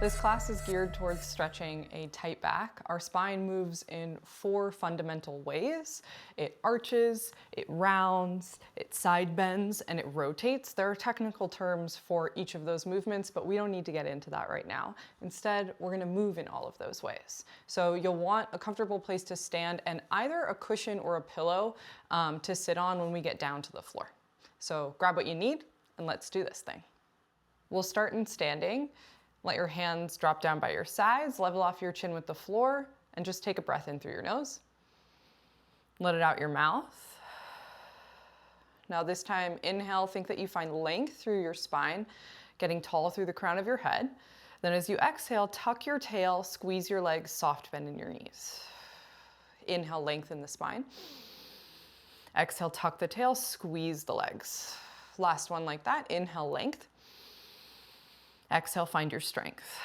This class is geared towards stretching a tight back. Our spine moves in 4 fundamental ways. It arches, it rounds, it side bends, and it rotates. There are technical terms for each of those movements, but we don't need to get into that right now. Instead, we're gonna move in all of those ways. So you'll want a comfortable place to stand and either a cushion or a pillow to sit on when we get down to the floor. So grab what you need and let's do this thing. We'll start in standing. Let your hands drop down by your sides, level off your chin with the floor, and just take a breath in through your nose. Let it out your mouth. Now this time, inhale, think that you find length through your spine, getting tall through the crown of your head. Then as you exhale, tuck your tail, squeeze your legs, soft bend in your knees. Inhale, lengthen the spine. Exhale, tuck the tail, squeeze the legs. Last one like that, inhale, length. Exhale, find your strength.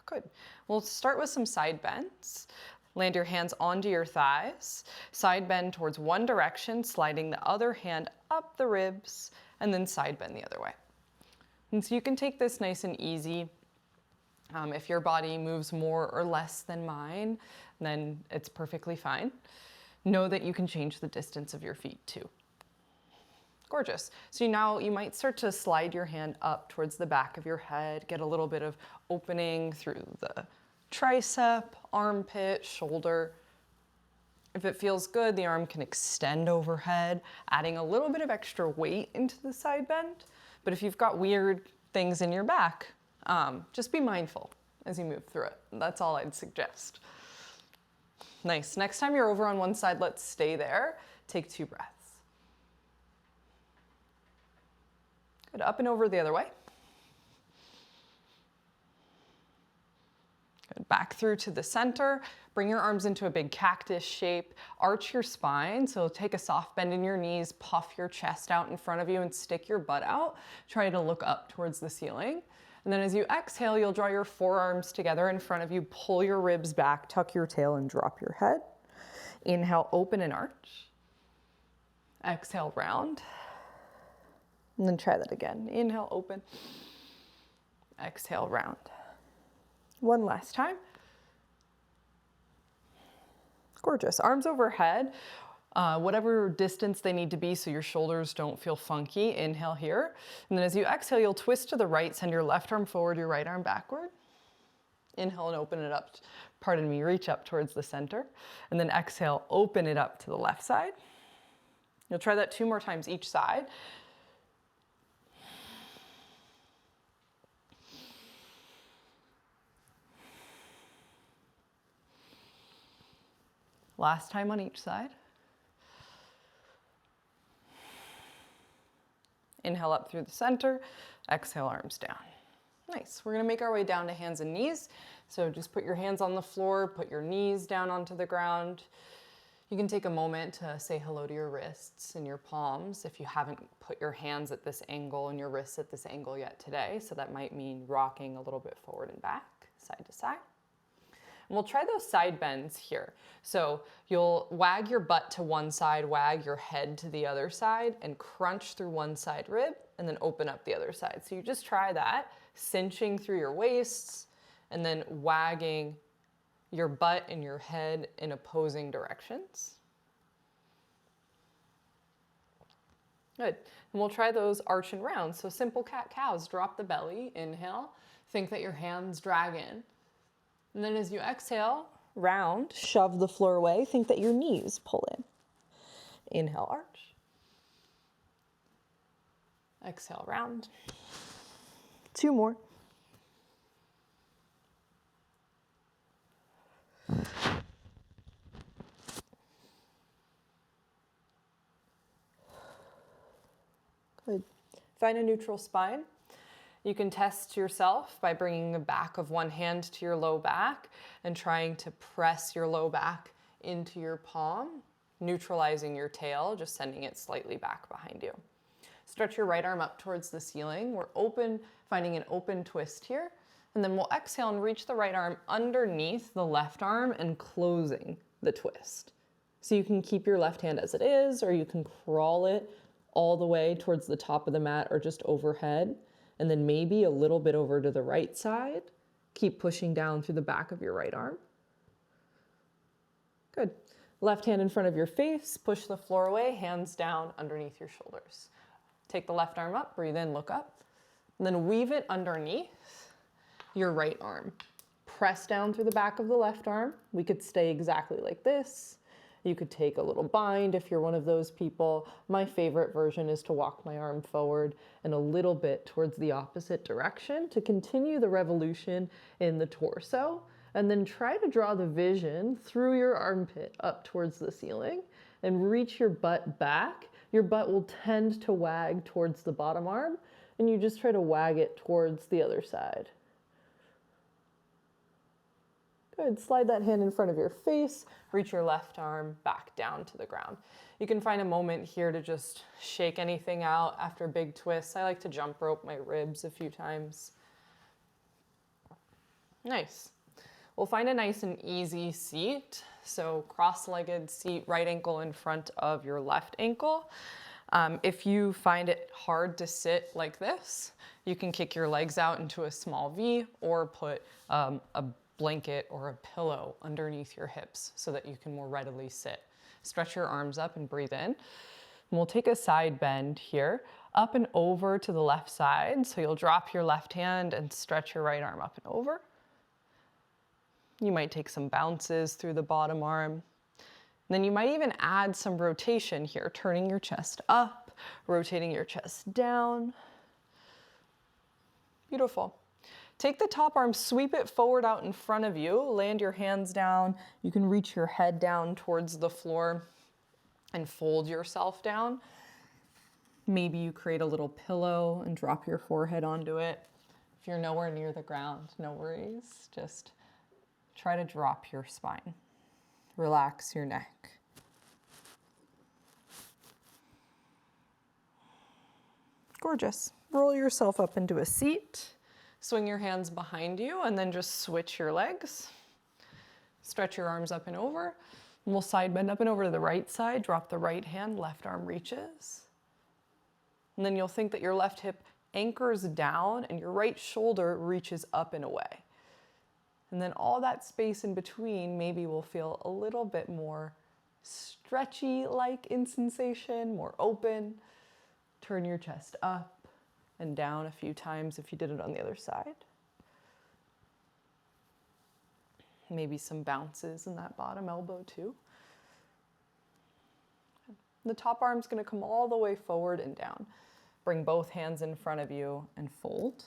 Good. We'll start with some side bends. Land your hands onto your thighs. Side bend towards one direction, sliding the other hand up the ribs, and then side bend the other way. And so you can take this nice and easy. If your body moves more or less than mine, then it's perfectly fine. Know that you can change the distance of your feet too. Gorgeous. So now you might start to slide your hand up towards the back of your head, get a little bit of opening through the tricep, armpit, shoulder. If it feels good, the arm can extend overhead, adding a little bit of extra weight into the side bend. But if you've got weird things in your back, just be mindful as you move through it. That's all I'd suggest. Nice. Next time you're over on one side, let's stay there. Take 2 breaths. Good, up and over the other way. Good, back through to the center. Bring your arms into a big cactus shape. Arch your spine, so take a soft bend in your knees, puff your chest out in front of you and stick your butt out. Try to look up towards the ceiling. And then as you exhale, you'll draw your forearms together in front of you, pull your ribs back, tuck your tail and drop your head. Inhale, open and arch. Exhale, round. And then try that again. Inhale, open. Exhale, round. One last time. Gorgeous. Arms overhead, whatever distance they need to be so your shoulders don't feel funky. Inhale here. And then as you exhale, you'll twist to the right, send your left arm forward, your right arm backward. Inhale and open it up. Pardon me, reach up towards the center. And then exhale, open it up to the left side. You'll try that 2 more times each side. Last time on each side. Inhale up through the center, exhale, arms down. Nice. We're gonna make our way down to hands and knees. So just put your hands on the floor, put your knees down onto the ground. You can take a moment to say hello to your wrists and your palms if you haven't put your hands at this angle and your wrists at this angle yet today. So that might mean rocking a little bit forward and back, side to side. And we'll try those side bends here. So you'll wag your butt to one side, wag your head to the other side, and crunch through one side rib, and then open up the other side. So you just try that, cinching through your waists, and then wagging your butt and your head in opposing directions. Good. And we'll try those arch and round. So simple cat-cows, drop the belly, inhale. Think that your hands drag in. And then as you exhale, round, shove the floor away. Think that your knees pull in. Inhale, arch. Exhale, round. 2 more. Good. Find a neutral spine. You can test yourself by bringing the back of one hand to your low back and trying to press your low back into your palm, neutralizing your tail, just sending it slightly back behind you. Stretch your right arm up towards the ceiling. We're open, finding an open twist here. And then we'll exhale and reach the right arm underneath the left arm and closing the twist. So you can keep your left hand as it is, or you can crawl it all the way towards the top of the mat or just overhead. And then maybe a little bit over to the right side Keep pushing down through the back of your right arm. Good. Left hand in front of your face, push the floor away, hands down underneath your shoulders. Take the left arm up, breathe in, look up, and then weave it underneath your right arm. Press down through the back of the left arm. We could stay exactly like this. You could take a little bind if you're one of those people. My favorite version is to walk my arm forward and a little bit towards the opposite direction to continue the revolution in the torso. And then try to draw the vision through your armpit up towards the ceiling and reach your butt back. Your butt will tend to wag towards the bottom arm, and you just try to wag it towards the other side. Good, slide that hand in front of your face, reach your left arm back down to the ground. You can find a moment here to just shake anything out after big twists. I like to jump rope my ribs a few times. Nice. We'll find a nice and easy seat. So cross-legged seat, right ankle in front of your left ankle. If you find it hard to sit like this, you can kick your legs out into a small V or put a blanket or a pillow underneath your hips so that you can more readily sit. Stretch your arms up and breathe in. And we'll take a side bend here, up and over to the left side. So you'll drop your left hand and stretch your right arm up and over. You might take some bounces through the bottom arm. And then you might even add some rotation here, turning your chest up, rotating your chest down. Beautiful. Take the top arm, sweep it forward out in front of you, land your hands down. You can reach your head down towards the floor and fold yourself down. Maybe you create a little pillow and drop your forehead onto it. If you're nowhere near the ground, no worries. Just try to drop your spine. Relax your neck. Gorgeous. Roll yourself up into a seat. Swing your hands behind you and then just switch your legs. Stretch your arms up and over. And we'll side bend up and over to the right side. Drop the right hand, left arm reaches. And then you'll think that your left hip anchors down and your right shoulder reaches up and away. And then all that space in between maybe will feel a little bit more stretchy-like in sensation, more open. Turn your chest up and down a few times if you did it on the other side. Maybe some bounces in that bottom elbow too. The top arm's going to come all the way forward and down. Bring both hands in front of you and fold.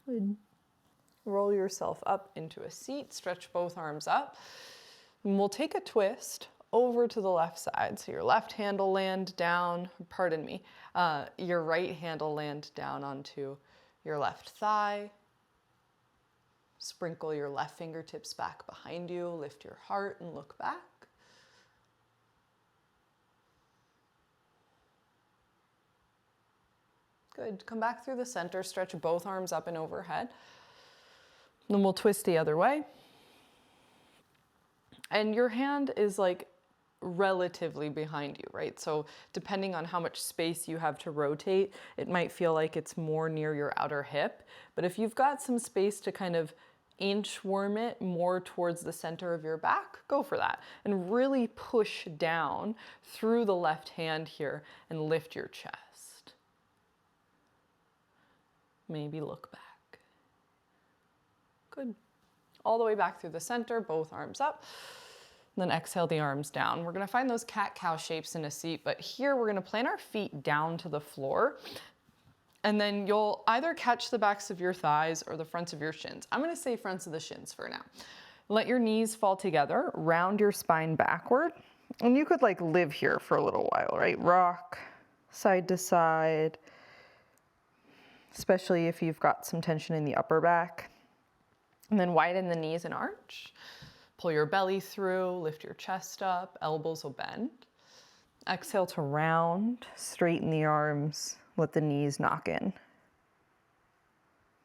Good. Roll yourself up into a seat, stretch both arms up, and we'll take a twist over to the left side. So your left hand will land down, pardon me, your right hand will land down onto your left thigh. Sprinkle your left fingertips back behind you, lift your heart and look back. Good, come back through the center, stretch both arms up and overhead. Then we'll twist the other way. And your hand is like relatively behind you, right? So depending on how much space you have to rotate, it might feel like it's more near your outer hip. But if you've got some space to kind of inchworm it more towards the center of your back, go for that. And really push down through the left hand here and lift your chest. Maybe look back. Good. All the way back through the center, both arms up. Then exhale the arms down. We're gonna find those cat-cow shapes in a seat, but here we're gonna plant our feet down to the floor. And then you'll either catch the backs of your thighs or the fronts of your shins. I'm gonna say fronts of the shins for now. Let your knees fall together, round your spine backward. And you could like live here for a little while, right? Rock side to side, especially if you've got some tension in the upper back. And then widen the knees and arch. Pull your belly through, lift your chest up, elbows will bend. Exhale to round, straighten the arms, let the knees knock in.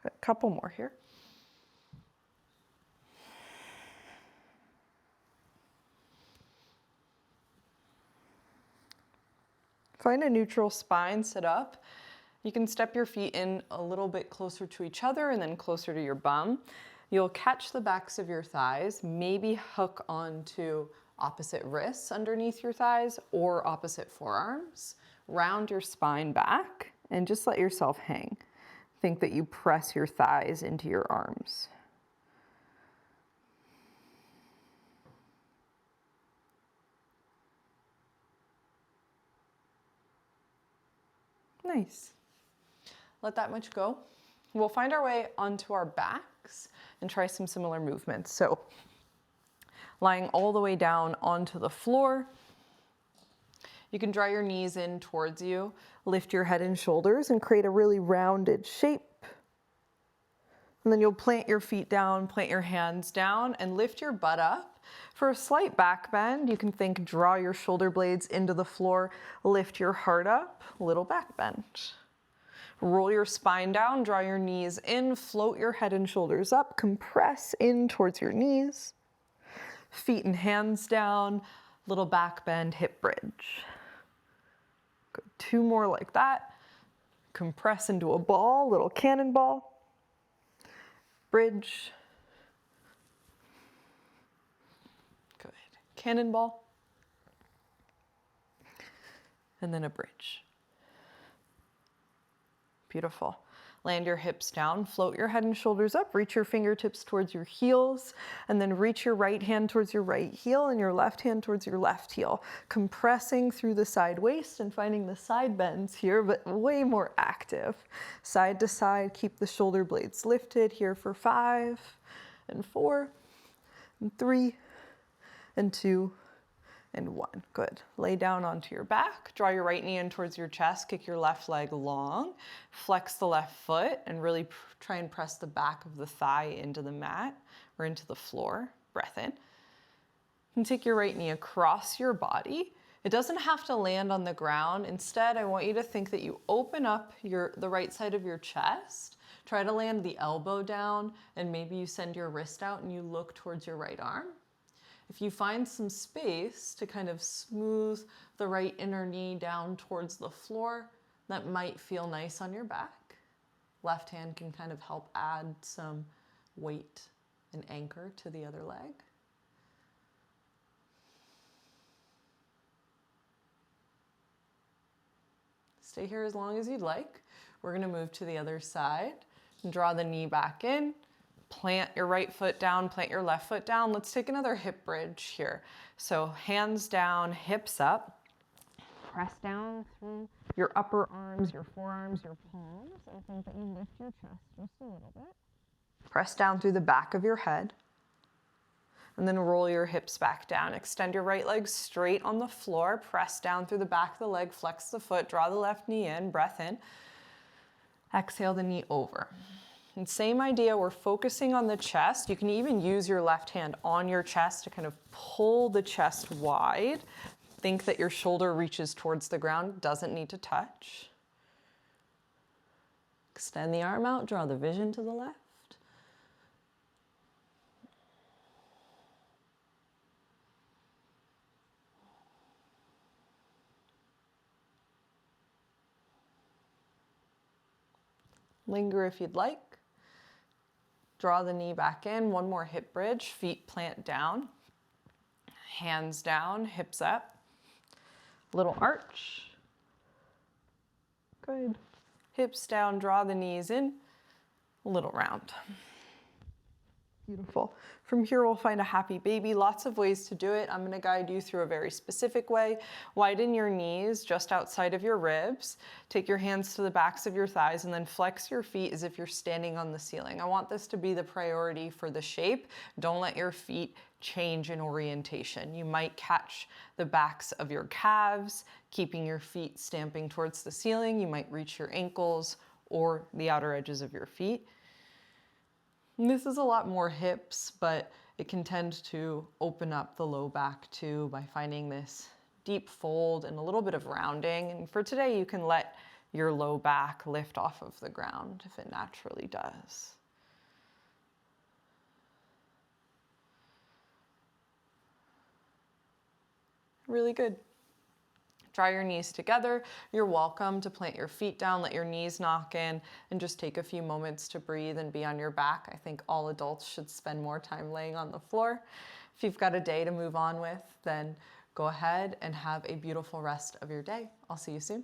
A couple more here. Find a neutral spine, sit up. You can step your feet in a little bit closer to each other and then closer to your bum. You'll catch the backs of your thighs, maybe hook onto opposite wrists underneath your thighs or opposite forearms. Round your spine back and just let yourself hang. Think that you press your thighs into your arms. Nice. Let that much go. We'll find our way onto our backs and try some similar movements. So lying all the way down onto the floor, you can draw your knees in towards you, lift your head and shoulders and create a really rounded shape. And then you'll plant your feet down, plant your hands down and lift your butt up. For a slight back bend, you can think draw your shoulder blades into the floor, lift your heart up, little back bend. Roll your spine down, draw your knees in, float your head and shoulders up, compress in towards your knees. Feet and hands down, little back bend, hip bridge. Good. 2 more like that. Compress into a ball, little cannonball. Bridge. Good. Cannonball. And then a bridge. Beautiful. Land your hips down, float your head and shoulders up, reach your fingertips towards your heels, and then reach your right hand towards your right heel and your left hand towards your left heel. Compressing through the side waist and finding the side bends here, but way more active. Side to side, keep the shoulder blades lifted here for 5 and 4 and 3 and 2 and 1. Good. Lay down onto your back, draw your right knee in towards your chest, kick your left leg long, flex the left foot and really try and press the back of the thigh into the mat or into the floor. Breath in. And take your right knee across your body. It doesn't have to land on the ground. Instead, I want you to think that you open up the right side of your chest. Try to land the elbow down and maybe you send your wrist out and you look towards your right arm. If you find some space to kind of smooth the right inner knee down towards the floor, that might feel nice on your back. Left hand can kind of help add some weight and anchor to the other leg. Stay here as long as you'd like. We're going to move to the other side and draw the knee back in. Plant your right foot down, plant your left foot down. Let's take another hip bridge here. So hands down, hips up. Press down through your upper arms, your forearms, your palms. I think that you lift your chest just a little bit. Press down through the back of your head. And then roll your hips back down. Extend your right leg straight on the floor. Press down through the back of the leg, flex the foot, draw the left knee in, breath in. Exhale the knee over. And same idea, we're focusing on the chest. You can even use your left hand on your chest to kind of pull the chest wide. Think that your shoulder reaches towards the ground, doesn't need to touch. Extend the arm out, draw the vision to the left. Linger if you'd like. Draw the knee back in, 1 more hip bridge, feet plant down, hands down, hips up, little arch. Good. Hips down, draw the knees in, a little round. Beautiful. From here, we'll find a happy baby. Lots of ways to do it. I'm going to guide you through a very specific way. Widen your knees just outside of your ribs. Take your hands to the backs of your thighs and then flex your feet as if you're standing on the ceiling. I want this to be the priority for the shape. Don't let your feet change in orientation. You might catch the backs of your calves, keeping your feet stamping towards the ceiling. You might reach your ankles or the outer edges of your feet. And this is a lot more hips, but it can tend to open up the low back too by finding this deep fold and a little bit of rounding. And for today, you can let your low back lift off of the ground if it naturally does. Really good. Draw your knees together. You're welcome to plant your feet down, let your knees knock in, and just take a few moments to breathe and be on your back. I think all adults should spend more time laying on the floor. If you've got a day to move on with, then go ahead and have a beautiful rest of your day. I'll see you soon.